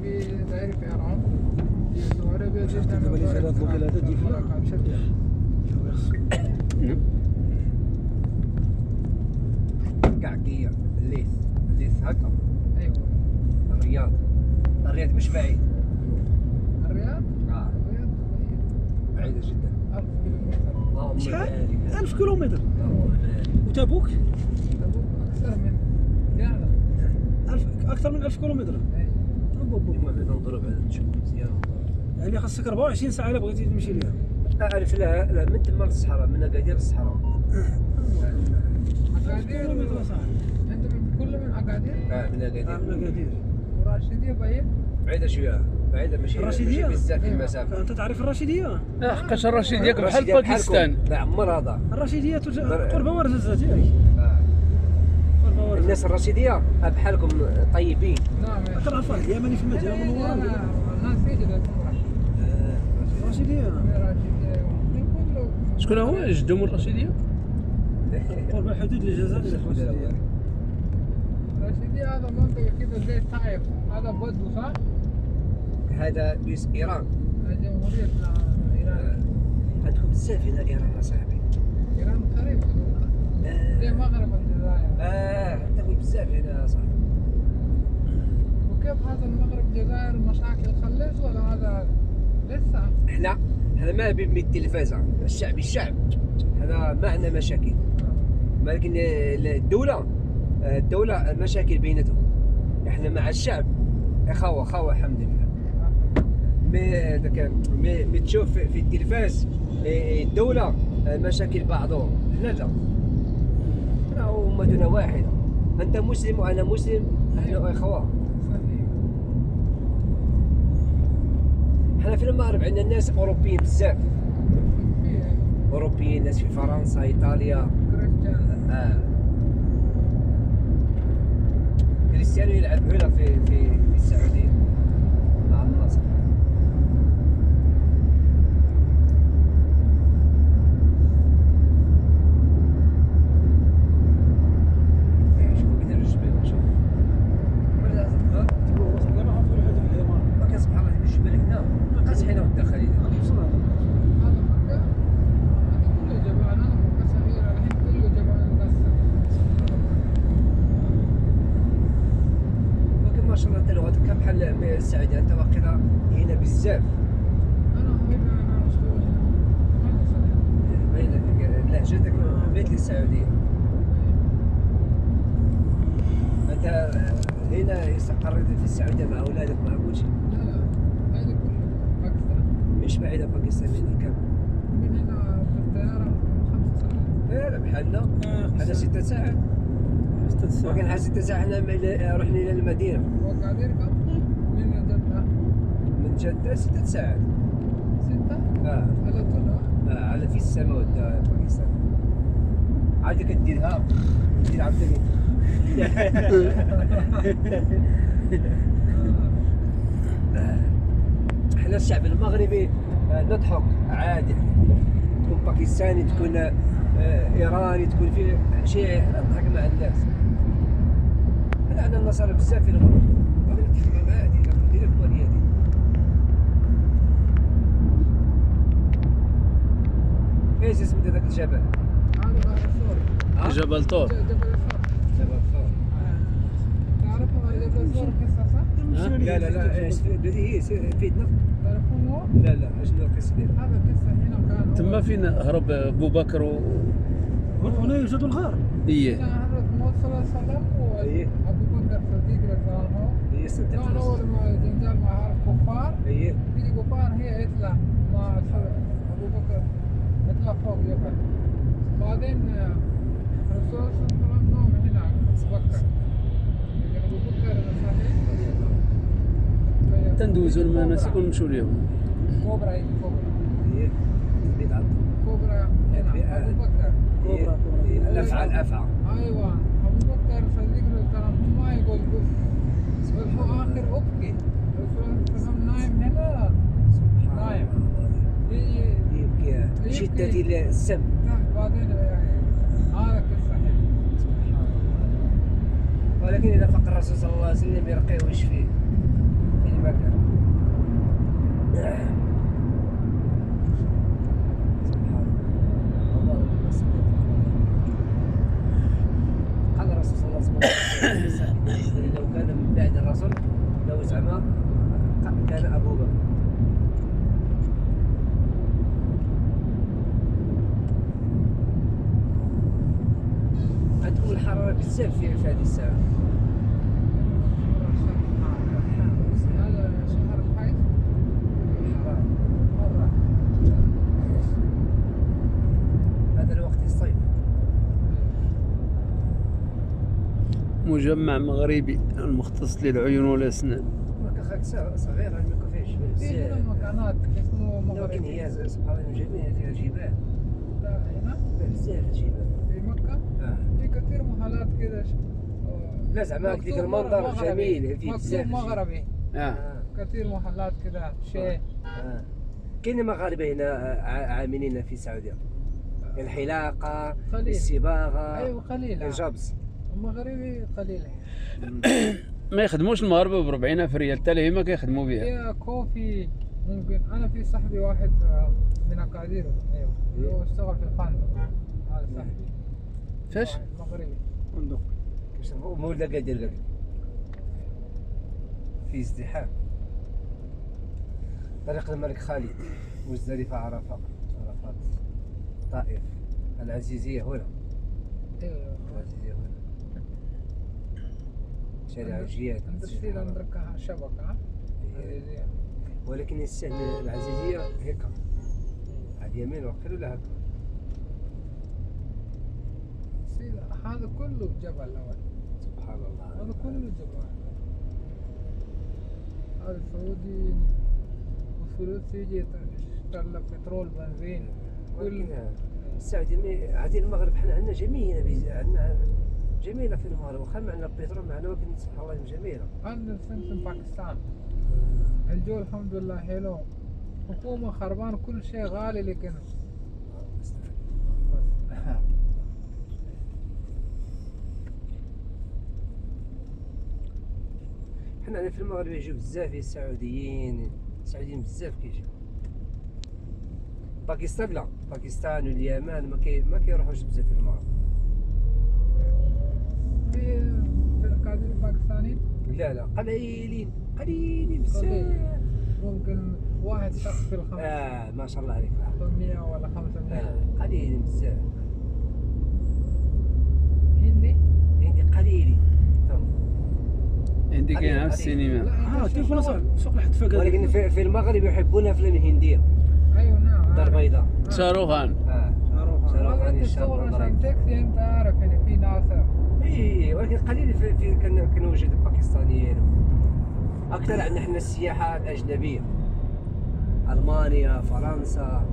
داير في إيران السعودية بيجي قبل ثلاث وكالات تجي فيها مشجع كعكية الليث هكا. أيوة الرياض مش بعيد. الرياض؟ الرياض بعيدة جدا. 1000 كيلومتر. اللهم شحال؟ بارك. 1000 كيلومتر. اللهم بارك. وتبوك تبوك أكثر من يعني 1000 أكثر من 1000 كيلومتر. أيوة. المهم ننظروا بعد نشوف مزيان. يعني خاصك 24 ساعة إلا بغيتي تمشي ليها. أعرف لا من تما للصحراء، من أكادير للصحراء. أكادير كيلومتر صح. أنت من كل من أكادير؟ من أكادير. من أكادير. وراشدية بعيد؟ بعيدة شوية، بعيدة ماشي الرشيدية؟ بزاف في المسافة. أنت تعرف الرشيدية؟ حقاش الرشيدية بحال الرشيدية باكستان. لا عمر هذا. الرشيدية قرب ورزازات ياك. قرب ورزازات. الناس الرشيدية بحالكم طيبين. نعم. تعرف واحد اليمني في المدينة المنورة. الناس يجي للفرح. الرشيدية. راشدية من كله. شكون هو جدهم الرشيدية؟ قرب الحدود الجزائرية الرشيدية. راشدية هذا منطقة كده زي الطائف، هذا بدو صح؟ هذا بيس إيران. جمهورية إيران. عندكم بزاف هنا إيران أصاحبي. إيران قريب زي مغرب الجزائر. عندكم بزاف هنا صاحبي. وكيف هذا المغرب الجزائر مشاكل خلص ولا هذا لسه؟ احنا ما بين التلفازة، الشعب هذا ما عندنا مشاكل. لكن الدولة المشاكل بيناتهم. احنا مع الشعب اخوة الحمد لله. مي تشوف في التلفاز الدولة مشاكل بعضهم، احنا لا. احنا أمتنا واحدة. أنت مسلم وأنا مسلم، احنا اخوة. احنا في المغرب عندنا ناس أوروبيين بزاف. أوروبيين، ناس في فرنسا، إيطاليا. كريستيانو يلعب هنا في السعودية مع النصر. شوفوا كده الجبال، شوف. ما كان سبحان الله الجبال هنا قاس هنا ودخل هنا. هذا مكة، هذا كله جبال، هذا مكة صغيرة الحين كله جبال مكسر. لكن ما شاء الله انت لو كم بحال السعودية، انت واقيلا هنا بزاف. أنا حبيبي أنا أسطوري هنا. باين لهجتك مثل السعودية. انت هنا استقريت في السعودية مع اولادك مع كل شيء. لا هذا كله باكستان. مش بعيدة باكستان هنا كم؟ من هنا بالطيارة 5 ساعات. لا بحالنا حنا 6 ساعات. 6 ساعات. ولكن حنا 6 ساعات حنا رحنا إلى المدينة. وقاعدين كم؟ من جدة؟ من جدة 6 ساعات. 6؟ على طول على في السماء والدار باكستان. عاد كديرها دير عاوتاني. احنا الشعب المغربي نضحك عادي. تكون باكستاني، تكون ايراني، تكون في شيء، نضحك مع الناس. احنا عندنا النصارى بزاف في المغرب. ولكن تحكم عادي، ندير لك وليدي. ايش اسم ذاك الجبل؟ هذا الثور. جبل طور. جبل الثور. جبل ثور. تعرف جبل الثور قصة صح؟ لا ايش هي فيدنا؟ تعرفوه؟ لا شنو القصه ديالها؟ هذا قصة هنا كان تما فين هرب ابو بكر هنا يوجد الغار. ايه كان حضرة محمد صلى الله عليه وسلم إيه. وأبو بكر الصديق رضي الله عنه. هي صدق. كان أول ما جنجال مع الكفار هي يجي كفار هي يطلع مع أبو بكر يطلع فوق جبل. بعدين الرسول صلى الله عليه وسلم نام هنا أبو بكر. لكن أبو بكر صحيح تندوزوا المناسك ونمشوا اليوم. كوبرا يجي كوبرا. هي بدعة. كوبرا هنا أبو بكر. كوبرا. الافعى. أيوة أبو بكر صديق رضي الله عنه ما يقول هو آخر أبكي. الرسول صلى الله عليه وسلم نايم هنا. نايم. يبكي شدة السم. بعدين يعني هذا قصة هنا. ولكن اذا فقر الرسول صلى الله عليه وسلم يرقيه ويشفيه. زعما كان ابو بكر. عندكم الحراره بزاف في هذه الساعه. هذا شهر الحيض الحراره مرة. هذا الوقت الصيف. مجمع مغربي المختص للعيون والاسنان. ما كاخاك صغير ما فيهش في هنا بزاف. مكانات اسمه لكن مغربي. هي سبحان الله جميله فيها جبال. لا هنا بزاف الجبال. في مكة في كثير محلات كذا لا زعما ديك مكتوب المنظر مغربي. جميل فيه مكتوب بزاف. مغربي. اه كثير محلات كذا شيء. كاين مغاربه هنا عاملين في السعوديه. الحلاقه، قليل. الصباغه، ايوه قليل. الجبس. المغربي قليل. ما يخدموش المغاربه ب 40,000 ريال حتى هي ما كيخدموا بها. هي كوفي ممكن. انا في صاحبي واحد من اكادير. ايوه هو اشتغل في الفندق. هذا صاحبي فاش؟ مغربي. فندق. مولد قادر قال في ازدحام. طريق الملك خالد، مزدلفه، عرفات، طائف، العزيزيه هنا. ايوه العزيزيه هنا. شارع الجياد. ندرسي ندركها شبكة. عزيزية. ولكن السهم العزيزيه هيك على اليمين وقيل ولا هكا. هذا كله جبل اول. سبحان الله. هذا كله جبل. هذا سعودي وفلوس يجي تشتغل بترول بنزين كل. ولكن السعوديه عادي المغرب حنا عندنا جميله عندنا جميله في المغرب واخا معنا البترول معنا ولكن سبحان الله جميله. عندنا سمسم باكستان الجو الحمد لله حلو. حكومة خربان كل شيء غالي لكن حنا في المغرب يجوا بزاف السعوديين بزاف كيجيو. باكستان لا، باكستان واليمن ما كيروحوش بزاف في المغرب. في الأكادير الباكستاني لا قليلين بزاف. ممكن واحد شخص في الخمس. ما شاء الله عليك. 400 ولا 500. قليلين بزاف. هندي؟ قليلين. عندي كاين على السينما. كيف نصل سوق الحتفا. ولكن في المغرب يحبون افلام الهنديه. ايوه نعم. الدار البيضاء. شاروخان. شاروخان الصور الشاب مثلا تاكسي انت عارف يعني في ناس. ولكن قليل كنوجد باكستانيين. اكثر عندنا احنا السياحه الاجنبيه. المانيا، فرنسا،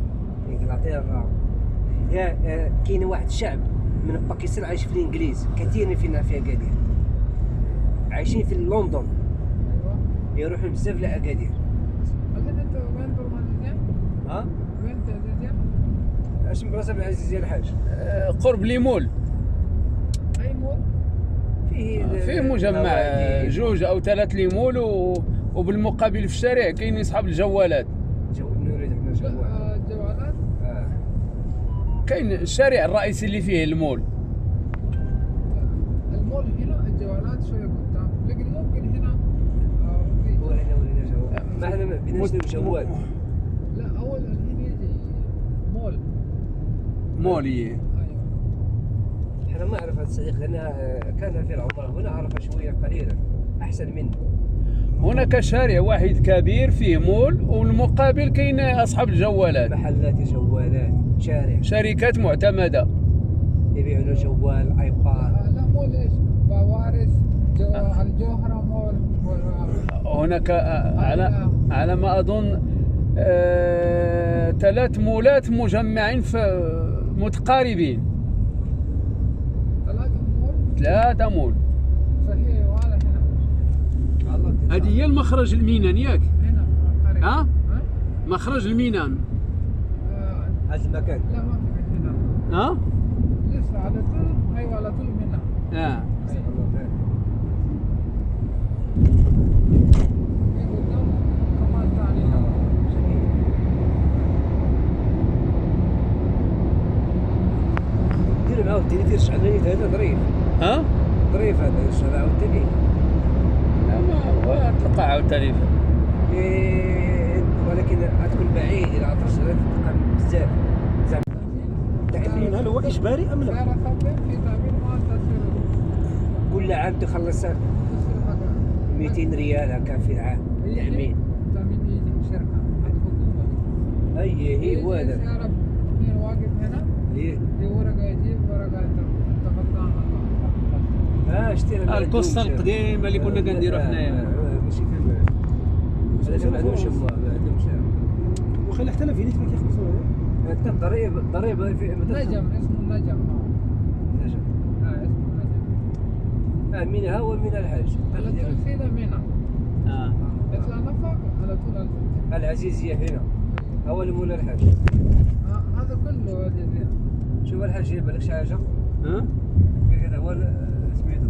انجلترا. كاين واحد الشعب من باكستان عايش في الانجليز كثير في اكادير. عايشين في لندن. ايوه. يروحوا بزاف لاكادير. أظن انت وين تروح عزيزيان؟ وين انت عزيزيان؟ اش براسه بالعزيزيه الحاج؟ قرب ليمول. اي مول؟ فيه مجمع جوج او 3 ليمول وبالمقابل في الشارع كاين اصحاب الجوالات. نريد احنا جوال. جوالات؟ كاين الشارع الرئيسي اللي فيه المول. المول هنا الجوالات شويه قدام لكن ممكن هنا وهنا جوال. ما احنا ما بدناش جوال. لا اول الحين يجي مولي. ايوه. احنا ما نعرف هذا الصديق لان كان في العمره هنا عرف شويه قليلا احسن منه. هناك شارع واحد كبير فيه مول والمقابل كاين اصحاب الجوالات. محلات جوالات، شركات معتمده يبيعون جوال، ايباد. لا مول ايش؟ بوارث الجوهره مول. هناك على ما اظن 3 مولات مجمعين متقاربين. 3 مول. صحيح. وهذا هنا. هذه هي المخرج المينان ياك؟ هنا قريب. مخرج المينان. هذا المكان. لا ما في هنا. لسه على طول. ايوه على طول هنا. دير معاه التليفون شعلاني هذا ظريف. ها؟ ظريف هذا الشارع والتليفون. ما تلقى عاوتاني ولكن غتكون بعيد الى 10 سنوات تلقى بزاف زعما التعليم هل هو اجباري ام لا؟ صار خبر في تعبير ما تصير كل عام تخلص 200 ريال هكا في العام تأمين. تأمين يجي شركة الحكومة. هي هو هذا. يا رب اثنين واقف هنا ليه؟ ورقة يجيب ورقة انت غلطان. اشتري القصة القديمة اللي كنا كنديرو حنايا. ماشي كما هذا ما عندهمش ما عندهمش. وخلي حتى الفينيت ما كيخلصوا حتى الضريبة في نجم اسمه نجم. نجم. اسمه نجم. منها ومن الحج. على طول سيدة منها. يطلع نفق على طول العزيزية هنا أول مول الحج. هذا كله عزيزية. شوف الحج يبان لك شي حاجة؟ ها؟ هذا هو سميتو.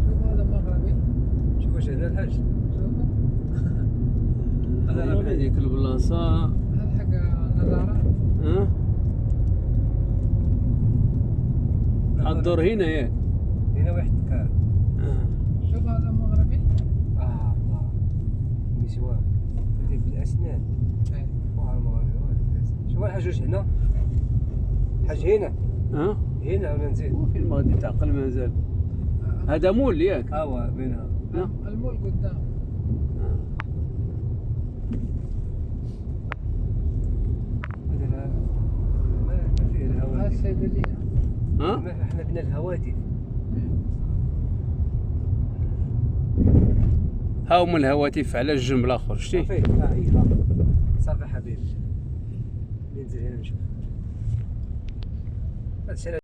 شوف هذا مغربي. شوف واش هذا الحج. شوفوا. هذا راه هذيك البلاصة. هذا حق نظارات. ها؟ الدور هنا ياك؟ هنا واحد كار. شوف هذا مغربي. الله نسوان هذيك بالأسنان. المغربي شوف الحج واش هنا؟ الحج هنا. ها؟ هنا ولا نزيد؟ وفين ما غادي تعقل مازال. هذا مول ياك؟ هو بينها. المول قدام. هذا ما فيه هذا الهواتف. الصيدلية. ها؟ احنا بنا الهواتف. هاهم الهواتف على الجنب الاخر شتي؟ صافي صافي حبيبي ننزل هنا نشوف هادشي